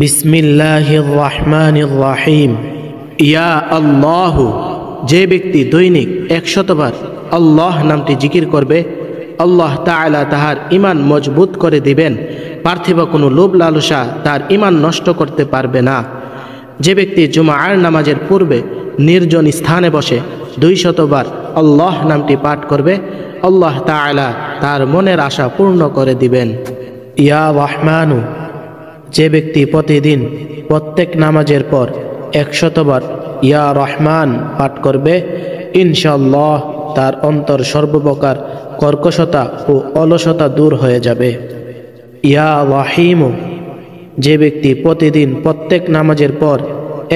বিসমিল্লাহির রহমানির রহিম। ইয়া আল্লাহ, যে ব্যক্তি দৈনিক 100 বার আল্লাহ নামটি জিকির করবে, আল্লাহ তাআলা তাহার ঈমান মজবুত করে দিবেন। পার্থিব কোনো লোভ লালসা তার ঈমান নষ্ট করতে পারবে না। যে ব্যক্তি জুমার নামাজের পূর্বে নির্জন স্থানে বসে 200 বার আল্লাহ নামটি পাঠ করবে, আল্লাহ তাআলা তার মনের আশা পূর্ণ করে দিবেন। ইয়া রহমানু, যে ব্যক্তি প্রতিদিন প্রত্যেক নামাজের পর 100 বার ইয়া রহমান পাঠ করবে, ইনশাআল্লাহ তার অন্তর সর্বপ্রকার কর্কশতা ও অলসতা দূর হয়ে যাবে। ইয়া রহিমু, যে ব্যক্তি প্রতিদিন প্রত্যেক নামাজের পর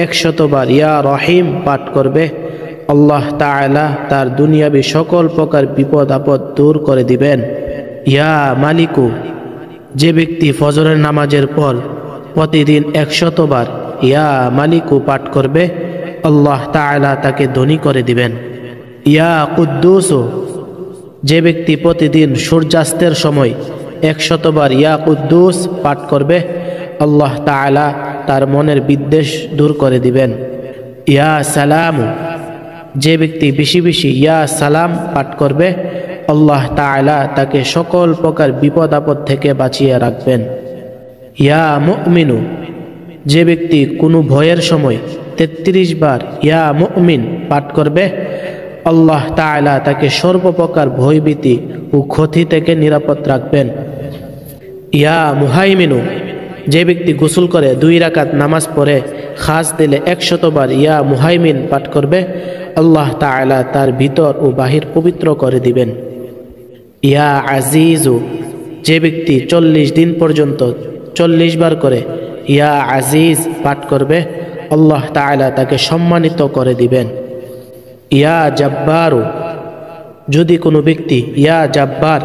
100 বার ইয়া রহিম পাঠ করবে, আল্লাহ তাআলা তার দুনিয়াবি সকল প্রকার বিপদ আপদ দূর করে দিবেন। ইয়া মালিকু, যে ব্যক্তি ফজরের নামাজের পর প্রতিদিন 100 বার ইয়া মালিকু পাঠ করবে, আল্লাহ তাআলা তাকে ধনী করে দিবেন। ইয়া কুদ্দুসু, যে ব্যক্তি প্রতিদিন সূর্যাস্তের সময় 100 বার ইয়া কুদ্দুস পাঠ করবে, আল্লাহ তাআলা তার মনের বিদ্বেষ দূর করে দিবেন। ইয়া সালামু, যে ব্যক্তি বেশি বেশি ইয়া সালাম পাঠ করবে, আল্লাহ তাআলা তাকে সকল প্রকার বিপদ আপদ থেকে বাঁচিয়ে রাখবেন। ইয়া মুমিনু, যে ব্যক্তি কোনো ভয়ের সময় 33 বার ইয়া মুমিন পাঠ করবে, আল্লাহ তাআলা তাকে সর্বপ্রকার ভয়ভীতি ও ক্ষতি থেকে নিরাপদ রাখবেন। ইয়া মুহাইমিনু, যে ব্যক্তি গোসল করে 2 রাকাত নামাজ পড়ে খাস দিলে 100 বার ইয়া মুহাইমিন পাঠ করবে, আল্লাহ তাআলা তার ভিতর ও বাহির পবিত্র করে দিবেন। ইয়া আজিজু, যে ব্যক্তি 40 দিন পর্যন্ত 40 বার করে ইয়া আজিজ পাঠ করবে, আল্লাহ তাআলা তাকে সম্মানিত করে দিবেন। ইয়া জাব্বারু, যদি কোনো ব্যক্তি ইয়া জাব্বার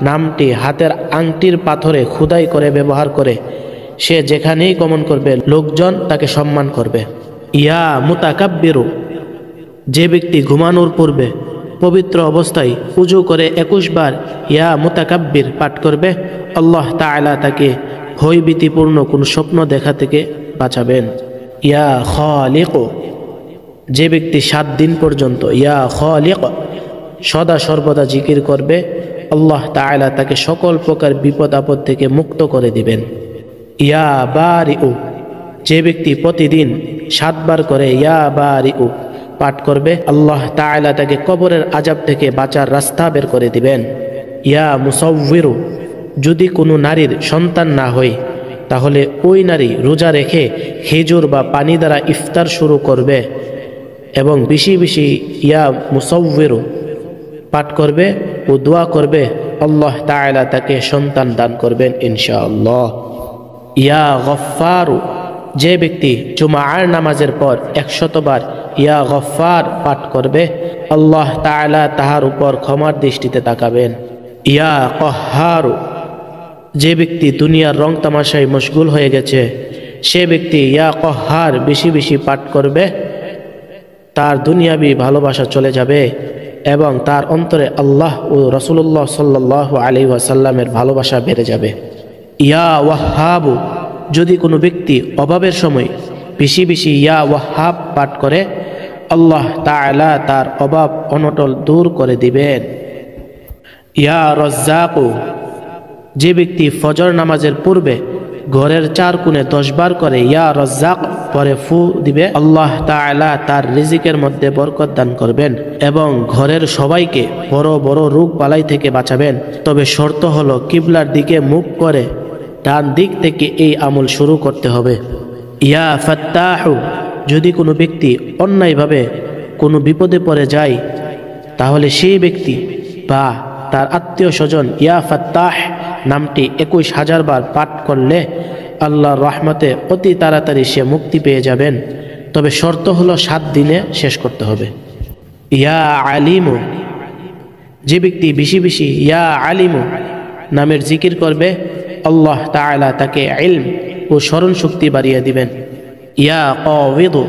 নামটি হাতের আংটির পাথরে খোদাই করে ব্যবহার করে, সে যেখানেই গমন করবে লোকজন তাকে সম্মান করবে। ইয়া মুতাকাব্বিরু, যে ব্যক্তি ঘুমানোর পূর্বে পবিত্র অবস্থায় উজু করে 21 বার ইয়া মুতাকাব্বির পাঠ করবে, আল্লাহ তাআলা তাকে ভয়ভীতিপূর্ণ কোন স্বপ্ন দেখা থেকে বাঁচাবেন। ইয়া খালিকু, যে ব্যক্তি 7 দিন পর্যন্ত ইয়া খালিক সদা সর্বদা জিকির করবে, আল্লাহ তাআলা তাকে সকল প্রকার বিপদ আপদ থেকে মুক্ত করে দিবেন। ইয়া বারিউ, যে ব্যক্তি প্রতিদিন 7 বার করে ইয়া বারিউ পাঠ করবে, আল্লাহ তাআলা তাকে কবরের আযাব থেকে বাঁচার রাস্তা বের করে দিবেন। ইয়া মুসাউউইরু, যদি কোনো নারীর সন্তান না হয়, তাহলে ওই নারী রোজা রেখে খেজুর বা পানি দ্বারা ইফতার শুরু করবে এবং বেশি বেশি ইয়া মুসাউউইরু পাঠ করবে ও দোয়া করবে, আল্লাহ তাআলা তাকে সন্তান দান করবেন ইনশাআল্লাহ। ইয়া গফফারু, যে ব্যক্তি জুমার নামাজের পর 100 বার ইয়া গফফার পাঠ করবে, আল্লাহ তাআলা তাহার উপর ক্ষমার দৃষ্টিতে তাকাবেন। ইয়া কহ্হারু, যে ব্যক্তি দুনিয়ার রং তামাশায় মশগুল হয়ে গেছে, সে ব্যক্তি ইয়া কহ্হার বেশি বেশি পাঠ করবে, তার দুনিয়াবি ভালোবাসা চলে যাবে এবং তার অন্তরে আল্লাহ ও রাসূলুল্লাহ সাল্লাল্লাহু আলাইহি ওয়াসাল্লামের ভালোবাসা বেড়ে যাবে। ইয়া ওয়াহ্হাবু, যদি কোনো ব্যক্তি অভাবের সময় বেশি বেশি ইয়া ওয়াহ্হাব পাঠ করে, আল্লাহ তাআলা তার অভাব অনটল দূর করে দিবেন। ইয়া রাজ্জাকু, যে ব্যক্তি ফজর নামাজের পূর্বে ঘরের 4 কোণে 10 বার করে ইয়া রাজ্জাক পরে ফু দিবে, আল্লাহ তাআলা তার রিজিকের মধ্যে বরকত দান করবেন এবং ঘরের সবাইকে বড় বড় রোগ বালাই থেকে বাঁচাবেন। তবে শর্ত হলো কিবলার দিকে মুখ করে ডান দিক থেকে এই আমল শুরু করতে হবে। ইয়া ফাত্তাহু, যদি কোনো ব্যক্তি অন্যায়ভাবে কোনো বিপদে পড়ে যায়, তাহলে সেই ব্যক্তি বা তার আত্মীয় স্বজন ইয়া ফাত্তাহ নামটি 21,000 বার পাঠ করলে আল্লাহর রহমতে অতি তাড়াতাড়ি সে মুক্তি পেয়ে যাবেন। তবে শর্ত হলো 7 দিনে শেষ করতে হবে। ইয়া আলিমু, যে ব্যক্তি বেশি বেশি ইয়া আলিমু নামের জিকির করবে, আল্লাহ তাআলা তাকে ইলম ও স্মরণ শক্তি বাড়িয়ে দিবেন। ইয়া কাওয়িদু,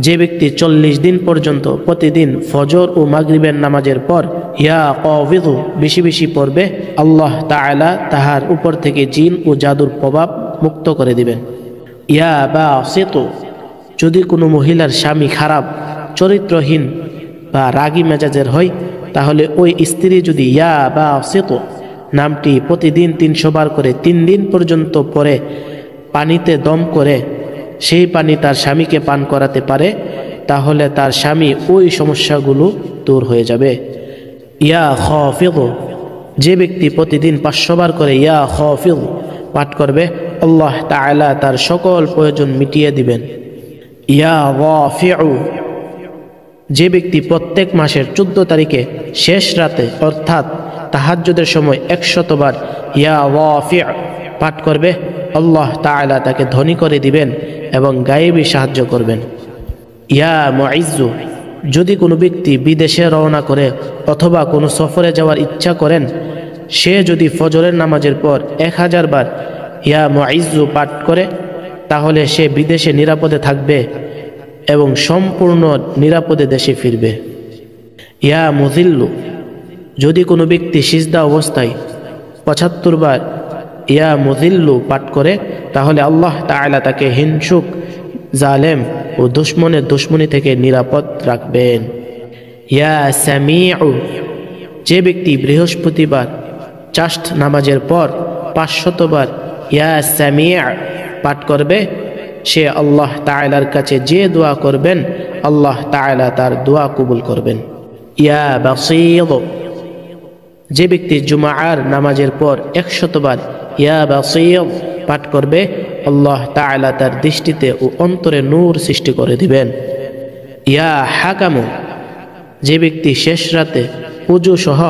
যে ব্যক্তি 40 দিন পর্যন্ত প্রতিদিন ফজর ও মাগরিবের নামাজের পর ইয়া কাওয়িদু বেশি বেশি পড়বে, আল্লাহ তাআলা তাহার উপর থেকে জিন ও জাদুর প্রভাব মুক্ত করে দিবেন। ইয়া বাসিতু, যদি কোনো মহিলার স্বামী খারাপ, চরিত্রহীন বা রাগী মেজাজের হয়, তাহলে ওই স্ত্রী যদি ইয়া বাসিতু নামটি প্রতিদিন 300 বার করে 3 দিন পর্যন্ত পরে পানিতে দম করে সেই পানি তার স্বামীকে পান করাতে পারে, তাহলে তার স্বামী ওই সমস্যাগুলো দূর হয়ে যাবে। ইয়া খাফিদু, যে ব্যক্তি প্রতিদিন 500 বার করে ইয়া খাফিদ পাঠ করবে, আল্লাহ তাআলা তার সকল প্রয়োজন মিটিয়ে দিবেন। ইয়া রাফিউ, যে ব্যক্তি প্রত্যেক মাসের 14 তারিখে শেষ রাতে অর্থাৎ তাহাজ্জুদের সময় 100 বার ইয়া রাফিউ পাঠ করবে, আল্লাহ তাআলা তাকে ধনী করে দিবেন এবং গায়েবী সাহায্য করবেন। ইয়া মুইজ্জু, যদি কোনো ব্যক্তি বিদেশে রওনা করে অথবা কোনো সফরে যাওয়ার ইচ্ছা করেন, সে যদি ফজরের নামাজের পর 1000 বার ইয়া মুইজ্জু পাঠ করে, তাহলে সে বিদেশে নিরাপদে থাকবে এবং সম্পূর্ণ নিরাপদে দেশে ফিরবে। ইয়া মুযিল্লু, যদি কোনো ব্যক্তি সিজদা অবস্থায় 75 বার ইয়া মুযিল্লু পাঠ করে, তাহলে আল্লাহ তাআলা তাকে হিংসুক, জালেম ও দুশমনের দুশমনি থেকে নিরাপদ রাখবেন। ইয়া সামিউ, যে ব্যক্তি বৃহস্পতিবার চাষ্ট নামাজের পর 500 বার ইয়া সামিউ পাঠ করবে, সে আল্লাহ তাআলার কাছে যে দোয়া করবেন আল্লাহ তাআলা তার দোয়া কবুল করবেন। ইয়া বাসীর, যে ব্যক্তি জুমার নামাজের পর 100 বার ইয়া বাসীর পাঠ করবে, আল্লাহ তাআলা তার দৃষ্টিতে ও অন্তরে নূর সৃষ্টি করে দিবেন। ইয়া হাকামু, যে ব্যক্তি শেষ রাতে ওযু সহ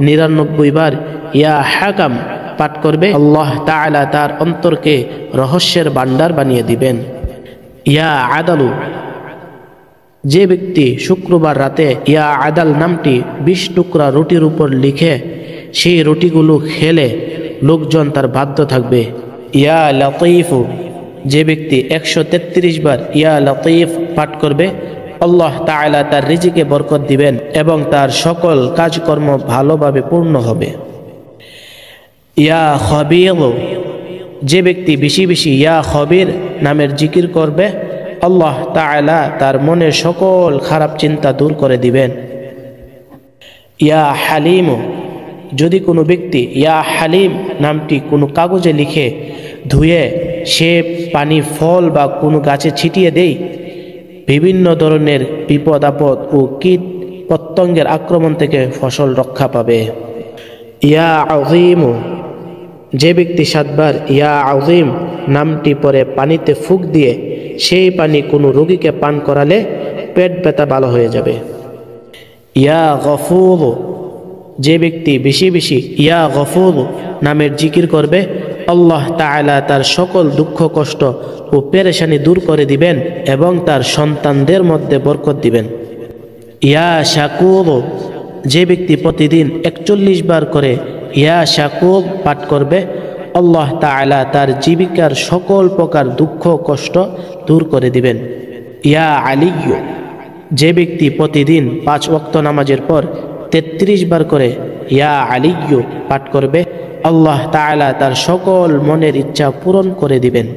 99 বার ইয়া হাকাম পাঠ করবে, আল্লাহ তাআলা তার অন্তরকে রহস্যের ভান্ডার বানিয়ে দিবেন। ইয়া আদালু, যে ব্যক্তি শুক্রবার রাতে ইয়া আদাল নামটি 20 টুকরা রুটির উপর লিখে সেই রুটিগুলো খেলে লোকজন তার বাধ্য থাকবে। ইয়া লতীফু, যে ব্যক্তি 133 বার ইয়া লতীফ পাঠ করবে, আল্লাহ তাআলা তার রিজিকে বরকত দিবেন এবং তার সকল কাজকর্ম ভালোভাবে পূর্ণ হবে। ইয়া খবীর, যে ব্যক্তি বেশি বেশি ইয়া খবীর নামের জিকির করবে, আল্লাহ তাআলা তার মনের সকল খারাপ চিন্তা দূর করে দিবেন। ইয়া হালিম, যদি কোনো ব্যক্তি ইয়া হালিম নামটি কোনো কাগজে লিখে ধুয়ে সে পানি ফল বা কোনো গাছে ছিটিয়ে দেয়, বিভিন্ন ধরনের বিপদ আপদ ও কীট পতঙ্গের আক্রমণ থেকে ফসল রক্ষা পাবে। ইয়া আযীম, যে ব্যক্তি 7 বার ইয়া আযীম নামটি পরে পানিতে ফুঁক দিয়ে সেই পানি কোনো রোগীকে পান করালে পেট ব্যথা ভালো হয়ে যাবে। ইয়া গফুর, যে ব্যক্তি বেশি বেশি ইয়া গফুর নামের জিকির করবে, আল্লাহ তাআলা তার সকল দুঃখ কষ্ট ও পেরেশানি দূর করে দিবেন এবং তার সন্তানদের মধ্যে বরকত দিবেন। ইয়া শাকুর, যে ব্যক্তি প্রতিদিন 41 বার করে ইয়া শাকুর পাঠ করবে, আল্লাহ তাআলা তার জীবিকার সকল প্রকার দুঃখ কষ্ট দূর করে দিবেন। ইয়া আলিয়্যু, যে ব্যক্তি প্রতিদিন 5 ওয়াক্ত নামাজের পর 33 বার করে ইয়া আলিয়্যু পাঠ করবে, আল্লাহ তাআলা তার সকল মনের ইচ্ছা পূরণ করে দিবেন।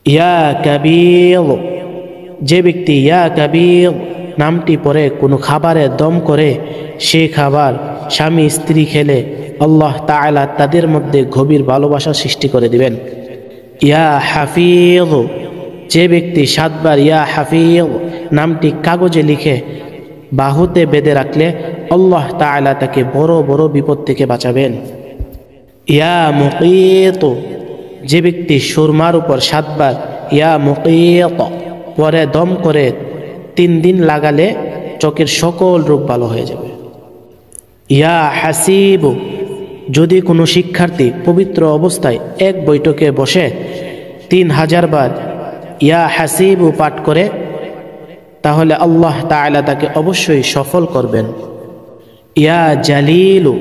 ইয়া কাবীর, যে ব্যক্তি ইয়া কাবীর নামটি পরে কোনো খাবারে দম করে সেই খাবার স্বামী স্ত্রী খেলে আল্লাহ তাআলা তাদের মধ্যে গভীর ভালোবাসা সৃষ্টি করে দিবেন। ইয়া হাফিজ, যে ব্যক্তি 7 বার ইয়া হাফিজ নামটি কাগজে লিখে বাহুতে বেঁধে রাখলে আল্লাহ তাআলা তাকে বড় বড় বিপদ থেকে বাঁচাবেন। ইয়া মুকীত, যে ব্যক্তি সুরমার উপর 7 বার ইয়া মুকীত পরে দম করে 3 দিন লাগালে চোখের সকল রোগ ভালো হয়ে যাবে। ইয়া হাসিব, যদি কোনো শিক্ষার্থী পবিত্র অবস্থায় এক বৈঠকে বসে 3000 বার ইয়া হাসিব পাঠ করে, তাহলে আল্লাহ তাআলা তাকে অবশ্যই সফল করবেন। ইয়া জালিলু,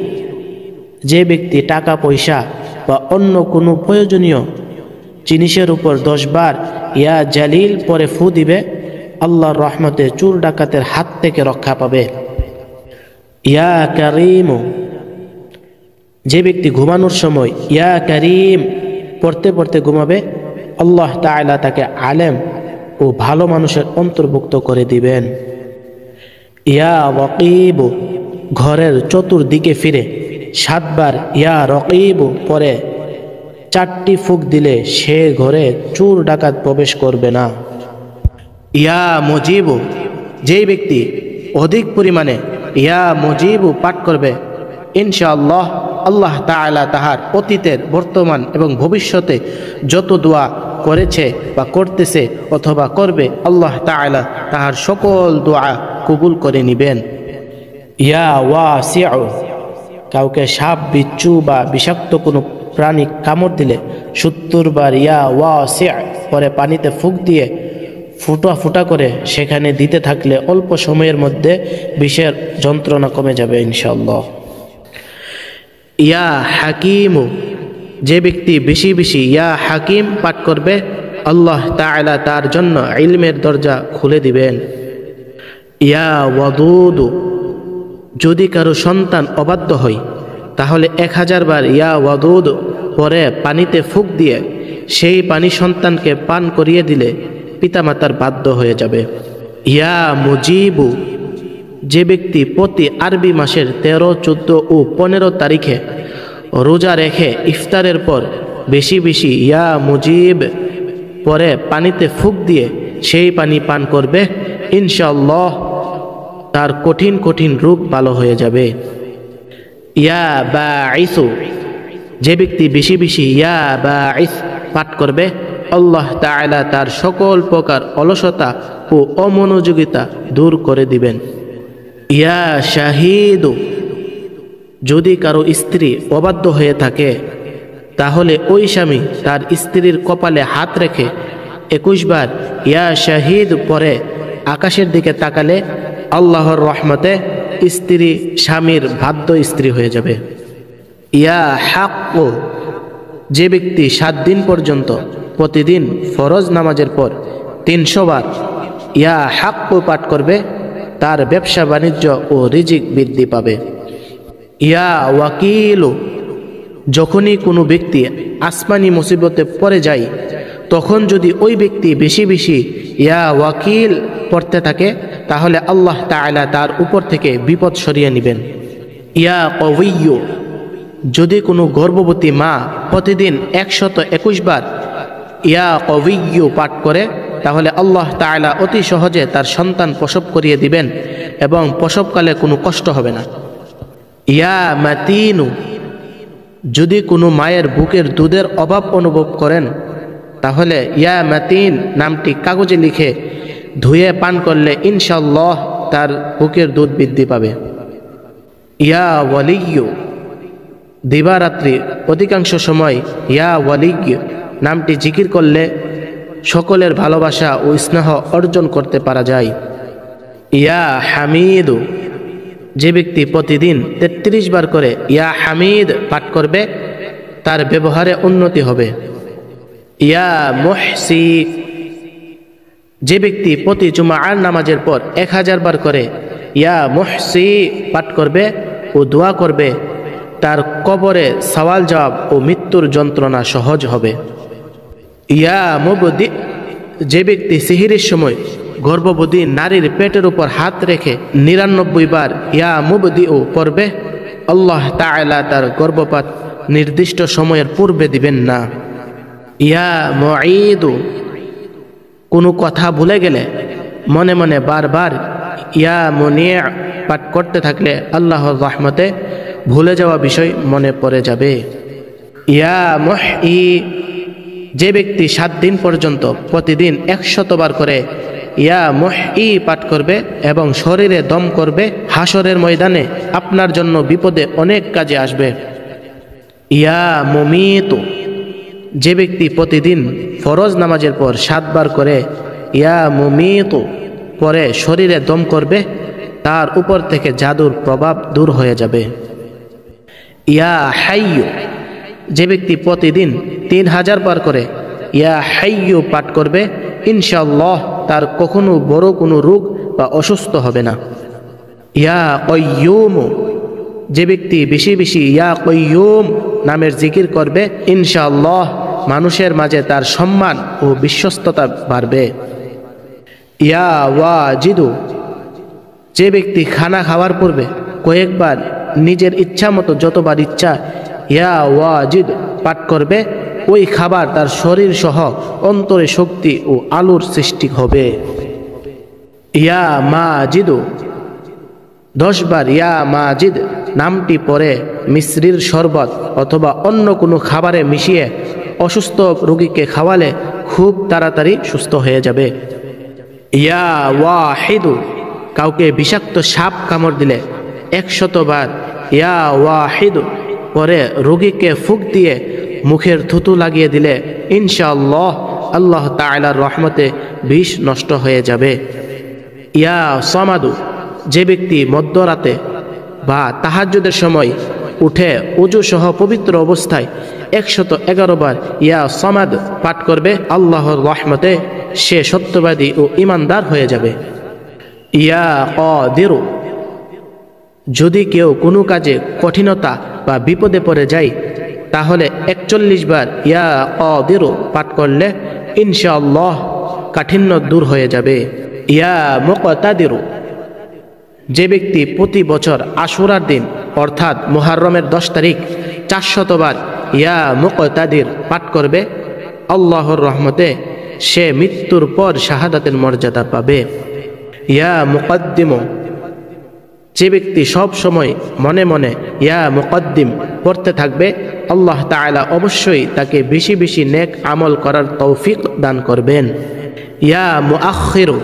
যে ব্যক্তি টাকা পয়সা বা অন্য কোনো প্রয়োজনীয় জিনিসের উপর 10 বার ইয়া জালিল পরে ফু দিবে, আল্লাহর রহমতে চোর ডাকাতের হাত থেকে রক্ষা পাবে। ইয়া কারীম, যে ব্যক্তি ঘুমানোর সময় ইয়া কারীম পড়তে পড়তে ঘুমাবে, আল্লাহ তাআলা তাকে আলেম ও ভালো মানুষের অন্তর্ভুক্ত করে দিবেন। ইয়া রকিব, ঘরের চতুর্দিকে ফিরে 7 বার ইয়া রকিব পরে 4টি ফুঁক দিলে সে ঘরে চোর ডাকাত প্রবেশ করবে না। ইয়া মুজিব, যেই ব্যক্তি অধিক পরিমাণে ইয়া মুজিব পাঠ করবে, ইনশাআল্লাহ আল্লাহ তাআলা তাহার অতীতের, বর্তমান এবং ভবিষ্যতে যত দোয়া করেছে বা করতেছে অথবা করবে, আল্লাহ তাআলা তাহার সকল দোয়া কবুল করে নেবেন। ইয়া ওয়াসিউ, কাউকে সাপ, বিচ্ছু বা বিষাক্ত কোনো প্রাণী কামড় দিলে 70 বার ইয়া ওয়াসিউ পরে পানিতে ফুঁক দিয়ে ফুটা ফুটা করে সেখানে দিতে থাকলে অল্প সময়ের মধ্যে বিষের যন্ত্রণা কমে যাবে ইনশাআল্লাহ। ইয়া হাকিম, যে ব্যক্তি বেশি বেশি ইয়া হাকিম পাঠ করবে, আল্লাহ তাআলা তার জন্য ইলমের দরজা খুলে দিবেন। ইয়া ওয়াদুদ, যদি কারো সন্তান অবাধ্য হয় তাহলে 1000 বার ইয়া ওয়াদুদ পরে পানিতে ফুঁক দিয়ে সেই পানি সন্তানকে পান করিয়ে দিলে পিতামাতার বাধ্য হয়ে যাবে। ইয়া মুজিবু, যে ব্যক্তি প্রতি আরবি মাসের 13, 14 ও 15 তারিখে রোজা রেখে ইফতারের পর বেশি বেশি ইয়া মুজিব পরে পানিতে ফুঁক দিয়ে সেই পানি পান করবে, ইনশাআল্লাহ তার কঠিন কঠিন রোগ ভালো হয়ে যাবে। ইয়া বাঈসু, যে ব্যক্তি বেশি বেশি ইয়া বাঈস পাঠ করবে, আল্লাহ তাআলা তার সকল প্রকার অলসতা ও অমনোযোগিতা দূর করে দিবেন। ইয়া শাহিদু, যদি কারো স্ত্রী অবাধ্য হয়ে থাকে তাহলে ওই স্বামী তার স্ত্রীর কপালে হাত রেখে 21 বার ইয়া শাহিদ পরে আকাশের দিকে তাকালে আল্লাহর রহমতে স্ত্রী স্বামীর বাধ্য স্ত্রী হয়ে যাবে। ইয়া হাক্ক, যে ব্যক্তি 7 দিন পর্যন্ত প্রতিদিন ফরজ নামাজের পর 300 বার ইয়া হাক্ক পাঠ করবে, তার ব্যবসা বাণিজ্য ও রিজিক বৃদ্ধি পাবে। ইয়া ওয়াকিল, যখনই কোনো ব্যক্তি আসমানি মুসিবতে পড়ে যায় তখন যদি ওই ব্যক্তি বেশি বেশি ইয়া ওয়াকিল পড়তে থাকে তাহলে আল্লাহ তাআলা তার উপর থেকে বিপদ সরিয়ে নেবেন। ইয়া কওয়িয়্যু, যদি কোনো গর্ভবতী মা প্রতিদিন 121 বার ইয়া কওয়িয়্যু পাঠ করে তাহলে আল্লাহ তাআলা অতি সহজে তার সন্তান প্রসব করিয়ে দিবেন এবং প্রসবকালে কোনো কষ্ট হবে না। ইয়া মাতিনু, যদি কোনো মায়ের বুকের দুধের অভাব অনুভব করেন তাহলে ইয়া মাতিন নামটি কাগজে লিখে ধুয়ে পান করলে ইনশাআল্লাহ তার বুকের দুধ বৃদ্ধি পাবে। ইয়া ওয়ালিয়্যু, দিবারাত্রি অধিকাংশ সময় ইয়া ওয়ালিয়্যু নামটি জিকির করলে সকলের ভালোবাসা ও স্নেহ অর্জন করতে পারা যায়। ইয়া হামিদু, যে ব্যক্তি প্রতিদিন 33 বার করে ইয়া হামিদ পাঠ করবে তার ব্যবহারে উন্নতি হবে। ইয়া মুহসি, যে ব্যক্তি প্রতি জুমার নামাজের পর 1000 বার করে ইয়া মুহসি পাঠ করবে ও দোয়া করবে, তার কবরে সওয়াল জবাব ও মৃত্যুর যন্ত্রণা সহজ হবে। ইয়া মুবদি, যে ব্যক্তি সিহরির সময় গর্ভবতী নারীর পেটের উপর হাত রেখে 99 বার ইয়া মুবদিউ পড়বে, আল্লাহ তাআলা তার গর্ভপাত নির্দিষ্ট সময়ের পূর্বে দিবেন না। ইয়া মুঈদু, কোনো কথা ভুলে গেলে মনে মনে বারবার ইয়া মুনিয়া পাঠ করতে থাকলে আল্লাহর রহমতে ভুলে যাওয়া বিষয় মনে পড়ে যাবে। ইয়া মুহই, যে ব্যক্তি 7 দিন পর্যন্ত প্রতিদিন 100 বার করে ইয়া মুহই পাঠ করবে এবং শরীরে দম করবে, হাসরের ময়দানে আপনার জন্য বিপদে অনেক কাজে আসবে। ইয়া মুমিতু, যে ব্যক্তি প্রতিদিন ফরজ নামাজের পর 7 বার করে ইয়া মুমিতু পরে শরীরে দম করবে, তার উপর থেকে জাদুর প্রভাব দূর হয়ে যাবে। ইয়া হাইয়্যু, যে ব্যক্তি প্রতিদিন 3000 বার করে ইয়া হাইয়্যু পাঠ করবে, ইনশাআল্লাহ তার কখনো বড় কোনো রোগ বা অসুস্থ হবে না। ইয়া কাইয়্যুম, যে ব্যক্তি বেশি বেশি ইয়া কাইয়্যুম নামের জিকির করবে, ইনশাআল্লাহ মানুষের মাঝে তার সম্মান ও বিশ্বস্ততা বাড়বে। ইয়া ওয়াজিদু, যে ব্যক্তি খানা খাওয়ার পূর্বে কয়েকবার নিজের ইচ্ছা মতো যতবার ইচ্ছা ইয়া ওয়াজিদ পাঠ করবে, ওই খাবার তার শরীর সহ অন্তরে শক্তি ও আলোর সৃষ্টি হবে। ইয়া মাজিদু, 10 বার ইয়া মাজিদ নামটি পরে মিশ্রির শরবত অথবা অন্য কোনো খাবারে মিশিয়ে অসুস্থ রোগীকে খাওয়ালে খুব তাড়াতাড়ি সুস্থ হয়ে যাবে। ইয়া ওয়াহিদু, কাউকে বিষাক্ত সাপ কামড় দিলে 100 বার ইয়া ওয়াহিদু পরে রোগীকে ফুঁক দিয়ে মুখের থুতু লাগিয়ে দিলে ইনশাআল্লাহ আল্লাহ তাআলার রহমতে বিষ নষ্ট হয়ে যাবে। ইয়া সামাদু, যে ব্যক্তি মধ্যরাতে বা তাহাজ্জুদের সময় উঠে ওযু সহ পবিত্র অবস্থায় 111 বার ইয়া সামাদ পাঠ করবে, আল্লাহর রহমতে সে সত্যবাদী ও ঈমানদার হয়ে যাবে। ইয়া কাদিরু, যদি কেউ কোনো কাজে কঠিনতা বা বিপদে পড়ে যায় তাহলে 41 বার ইয়া কাদিরু পাঠ করলে ইনশাআল্লাহ কাঠিন্য দূর হয়ে যাবে। ইয়া মুকতাদিরু, যে ব্যক্তি প্রতি বছর আশুরার দিন অর্থাৎ মুহররমের 10 তারিখ 400 বার ইয়া মুকতাদির পাঠ করবে, আল্লাহর রহমতে সে মৃত্যুর পর শাহাদাতের মর্যাদা পাবে। ইয়া মুকদ্দিমু, যে ব্যক্তি সব সময় মনে মনে ইয়া মুকদ্দিম পড়তে থাকবে, আল্লাহ তাআলা অবশ্যই তাকে বেশি বেশি নেক আমল করার তৌফিক দান করবেন। ইয়া মুআখিরু,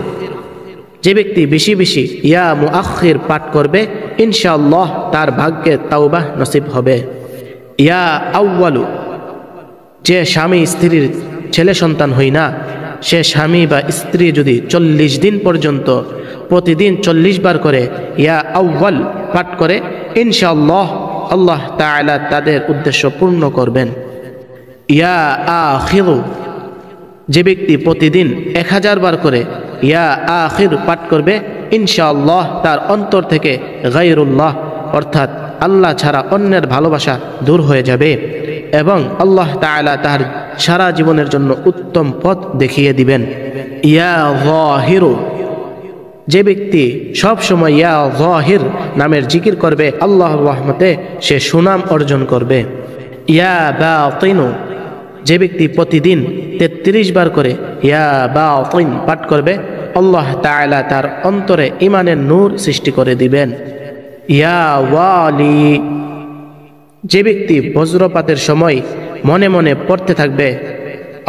যে ব্যক্তি বেশি বেশি ইয়া মুআখির পাঠ করবে ইনশাআল্লাহ তার ভাগ্যে তাওবাহ নসিব হবে। ইয়া আউয়ালু, যে স্বামী স্ত্রীর ছেলে সন্তান হয় না, সে স্বামী বা স্ত্রী যদি 40 দিন পর্যন্ত প্রতিদিন 40 বার করে ইয়া আউয়াল পাঠ করে ইনশাআল্লাহ আল্লাহ তাআলা তাদের উদ্দেশ্য পূর্ণ করবেন। ইয়া আখিরু, যে ব্যক্তি প্রতিদিন 1000 বার করে ইয়া আখির পাঠ করবে ইনশাআল্লাহ তার অন্তর থেকে গায়রুল্লাহ অর্থাৎ আল্লাহ ছাড়া অন্যের ভালোবাসা দূর হয়ে যাবে এবং আল্লাহ তাআলা তার সারা জীবনের জন্য উত্তম পথ দেখিয়ে দিবেন। ইয়া যাহিরু, যে ব্যক্তি সব সময় ইয়া যাহির নামের জিকির করবে আল্লাহর রহমতে সে সুনাম অর্জন করবে। ইয়া বাতিনু, যে ব্যক্তি প্রতিদিন 33 বার করে ইয়া বাতিন পাঠ করবে আল্লাহ তাআলা তার অন্তরে ঈমানের নূর সৃষ্টি করে দিবেন। ইয়া ওয়ালি, যে ব্যক্তি বজ্রপাতের সময় মনে মনে পড়তে থাকবে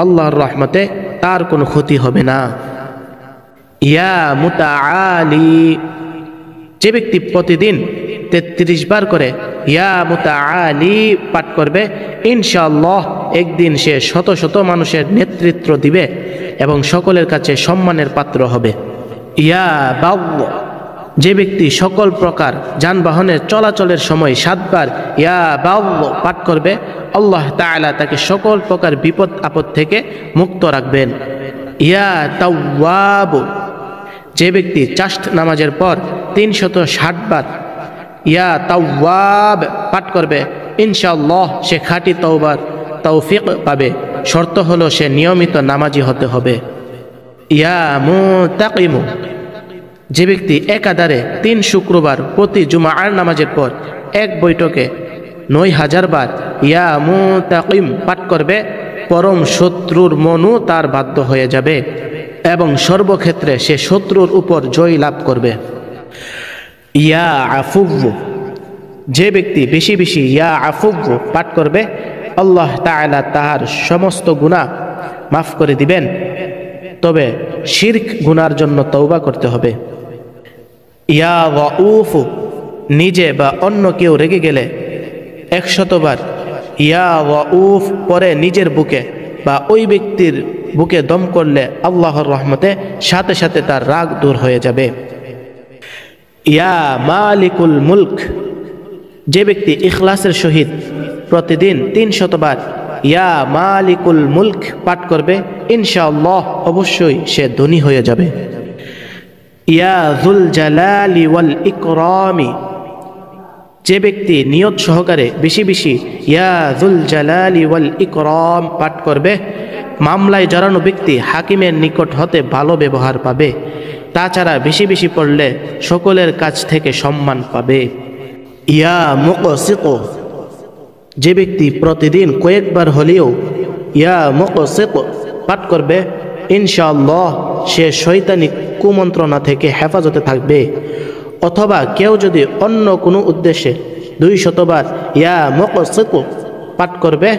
আল্লাহর রহমতে তার কোনো ক্ষতি হবে না। ইয়া মুতাআলি, যে ব্যক্তি প্রতিদিন 33 বার করে ইয়া মুতাআলি পাঠ করবে ইনশাআল্লাহ একদিন সে শত শত মানুষের নেতৃত্ব দিবে এবং সকলের কাছে সম্মানের পাত্র হবে। ইয়া বাগ, যে ব্যক্তি সকল প্রকার যানবাহনের চলাচলের সময় 7 বার ইয়া বাগ পাঠ করবে আল্লাহ তাআলা তাকে সকল প্রকার বিপদ আপদ থেকে মুক্ত রাখবেন। ইয়া তাওয়াব, যে ব্যক্তি চাষ্ট নামাজের পর 360 বার ইয়া তাওয়াব পাঠ করবে ইনশাআল্লাহ সে খাঁটি তওবার তৌফিক পাবে, শর্ত হলো সে নিয়মিত নামাজি হতে হবে। ইয়া মুতাকিমু, যে ব্যক্তি একাধারে 3 শুক্রবার প্রতি জুমার নামাজের পর এক বৈঠকে 9000 বার ইয়া মুতাকিম পাঠ করবে পরম শত্রুর মনও তার বাধ্য হয়ে যাবে এবং সর্বক্ষেত্রে সে শত্রুর উপর জয় লাভ করবে। ইয়া আফুব্বু, যে ব্যক্তি বেশি বেশি ইয়া আফুব্বু পাঠ করবে আল্লাহ তাআলা তাহার সমস্ত গুনাহ মাফ করে দিবেন, তবে শিরক গুনার জন্য তওবা করতে হবে। ইয়া রাউফু, নিজে বা অন্য কেউ রেগে গেলে 100 বার ইয়া রাউফ পরে নিজের বুকে বা ওই ব্যক্তির বুকে দম করলে আল্লাহর রহমতে সাথে সাথে তার রাগ দূর হয়ে যাবে। ইয়া মালিকুল মুলক, যে ব্যক্তি ইখলাসের সহিত প্রতিদিন 300 বার ইয়া মালিকুল মুলক পাঠ করবে ইনশাআল্লাহ অবশ্যই সে ধনী হয়ে যাবে। ইয়া যুল জালালি ওয়াল ইকরামি, যে ব্যক্তি নিয়ত সহকারে বেশি বেশি ইয়া যুল জালালি ওয়াল ইকরাম পাঠ করবে, মামলায় জড়ানো ব্যক্তি হাকিমের নিকট হতে ভালো ব্যবহার পাবে। তাছাড়া বেশি বেশি পড়লে সকলের কাছ থেকে সম্মান পাবে। ইয়া মুকসিত, যে ব্যক্তি প্রতিদিন কয়েকবার হলেও ইয়া মুকসিত পাঠ করবে, ইনশাআল্লাহ সে শয়তানি কুমন্ত্রণা থেকে হেফাজতে থাকবে। অথবা কেউ যদি অন্য কোনো উদ্দেশ্যে 200 বার ইয়া মুকসিত পাঠ করবে,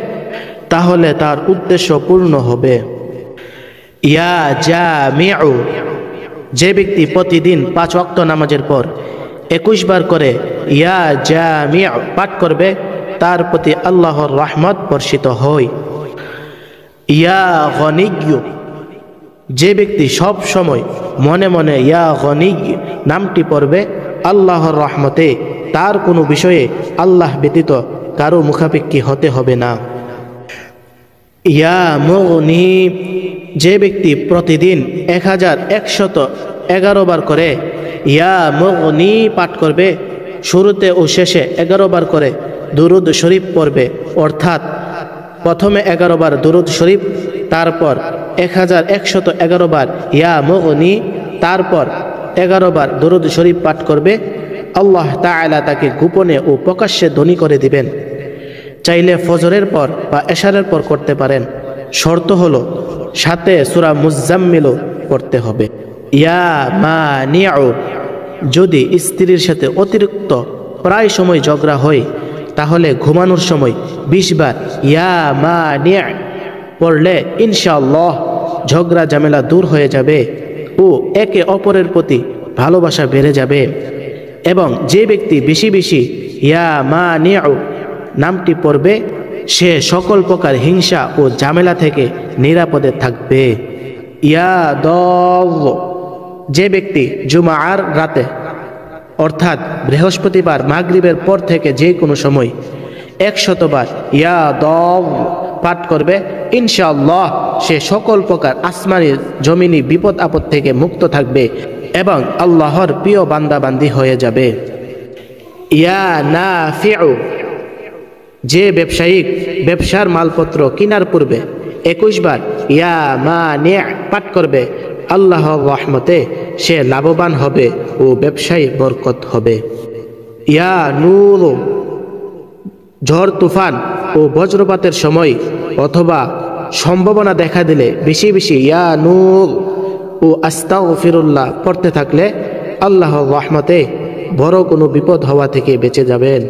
তাহলে তার উদ্দেশ্য পূর্ণ হবে। ইয়া জামিউ, যে ব্যক্তি প্রতিদিন 5 ওয়াক্ত নামাজের পর 21 বার করে ইয়া জামিউ পাঠ করবে, তার প্রতি আল্লাহর রহমত বর্ষিত হয়। ইয়া গনিয়্যু, যে ব্যক্তি সব সময় মনে মনে ইয়া গনিয়্য নামটি পড়বে, আল্লাহর রহমতে তার কোনো বিষয়ে আল্লাহ ব্যতীত কারো মুখাপেক্ষী হতে হবে না। ইয়া মুগনি, যে ব্যক্তি প্রতিদিন 1111 বার করে ইয়া মুগনি পাঠ করবে, শুরুতে ও শেষে 11 বার করে দুরুদ শরীফ পড়বে, অর্থাৎ প্রথমে 11 বার দুরুদ শরীফ, তারপর 1111 বার ইয়া মুগনি, তারপর 11 বার দুরুদ শরীফ পাঠ করবে। আল্লাহ তাআলা তাকে গোপনে ও প্রকাশ্যে ধনী করে দিবেন। চাইলে ফজরের পর বা এশারের পর করতে পারেন, শর্ত হলো সাথে সূরা মুজাম্মিলও পড়তে হবে। ইয়া মানিউ, যদি স্ত্রীর সাথে অতিরিক্ত প্রায় সময় ঝগড়া হয়, তাহলে ঘুমানোর সময় 20 বার ইয়া মানিউ পড়লে ইনশাআল্লাহ ঝগড়া ঝামেলা দূর হয়ে যাবে ও একে অপরের প্রতি ভালোবাসা বেড়ে যাবে। এবং যে ব্যক্তি বেশি বেশি ইয়া মানিউ নামটি পড়বে, সে সকল প্রকার হিংসা ও ঝামেলা থেকে নিরাপদে থাকবে। ইয়া দল, যে ব্যক্তি জুমার রাতে অর্থাৎ বৃহস্পতিবার মাগরিবের পর থেকে যে কোনো সময় 100 বার ইয়া দল পাঠ করবে, ইনশাআল্লাহ সে সকল প্রকার আসমানি জমিনি বিপদ আপদ থেকে মুক্ত থাকবে এবং আল্লাহর প্রিয় বান্দাবান্দি হয়ে যাবে। ইয়া নাফিউ, যে ব্যবসায়িক ব্যবসার মালপত্র কেনার পূর্বে 21 বার ইয়া মানি পাঠ করবে, আল্লাহর রহমতে সে লাভবান হবে ও ব্যবসায় বরকত হবে। ইয়া নূর, ঝড় তুফান ও বজ্রপাতের সময় অথবা সম্ভাবনা দেখা দিলে বেশি বেশি ইয়া নূর ও আস্তাগফিরুল্লাহ পড়তে থাকলে আল্লাহর রহমতে বড় কোনো বিপদ হওয়া থেকে বেঁচে যাবেন।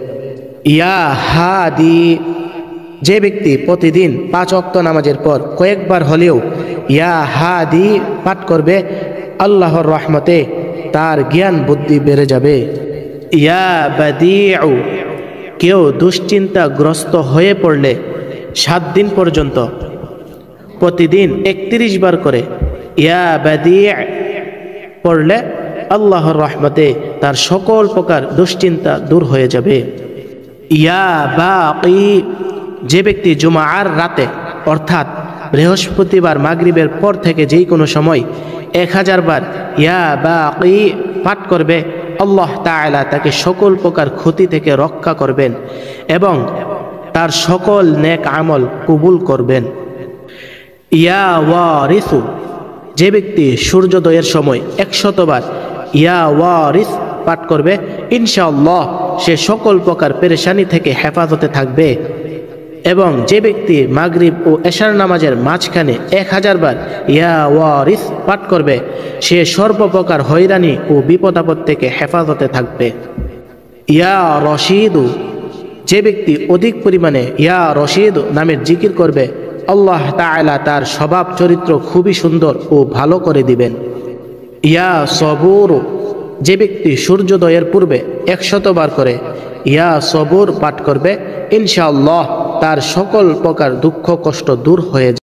ইয়া হাদি, যে ব্যক্তি প্রতিদিন 5 ওয়াক্ত নামাজের পর কয়েকবার হলেও ইয়া হাদি পাঠ করবে, আল্লাহর রহমতে তার জ্ঞান বুদ্ধি বেড়ে যাবে। ইয়া বাদিউ, কেউ দুশ্চিন্তাগ্রস্ত হয়ে পড়লে 7 দিন পর্যন্ত প্রতিদিন 31 বার করে ইয়া বাদি' পড়লে আল্লাহর রহমতে তার সকল প্রকার দুশ্চিন্তা দূর হয়ে যাবে। ইয়া বাকি, যে ব্যক্তি জুমার রাতে অর্থাৎ বৃহস্পতিবার মাগরিবের পর থেকে যেই কোনো সময় 1000 বার ইয়া বাকি পাঠ করবে, আল্লাহ তাআলা তাকে সকল প্রকার ক্ষতি থেকে রক্ষা করবেন এবং তার সকল নেক আমল কবুল করবেন। ইয়া ওয়ারিসু, যে ব্যক্তি সূর্যোদয়ের সময় 100 বার ইয়া ওয়ারিস পাঠ করবে, ইনশাআল্লাহ সে সকল প্রকার পেরেশানি থেকে হেফাজতে থাকবে। এবং যে ব্যক্তি মাগরিব ও এশার নামাজের মাঝখানে 1000 বার ইয়া ওয়ারিস পাঠ করবে, সে সর্বপ্রকার হয়রানি ও বিপদ আপদ থেকে হেফাজতে থাকবে। ইয়া রশিদু, যে ব্যক্তি অধিক পরিমাণে ইয়া রশিদ নামের জিকির করবে, আল্লাহ তাআলা তার স্বভাব চরিত্র খুবই সুন্দর ও ভালো করে দিবেন। ইয়া সবুর, যে ব্যক্তি সূর্যোদয়ের পূর্বে 100 বার করে ইয়া সবুর পাঠ করবে, ইনশাআল্লাহ তার সকল প্রকার দুঃখ কষ্ট দূর হয়ে যাবে।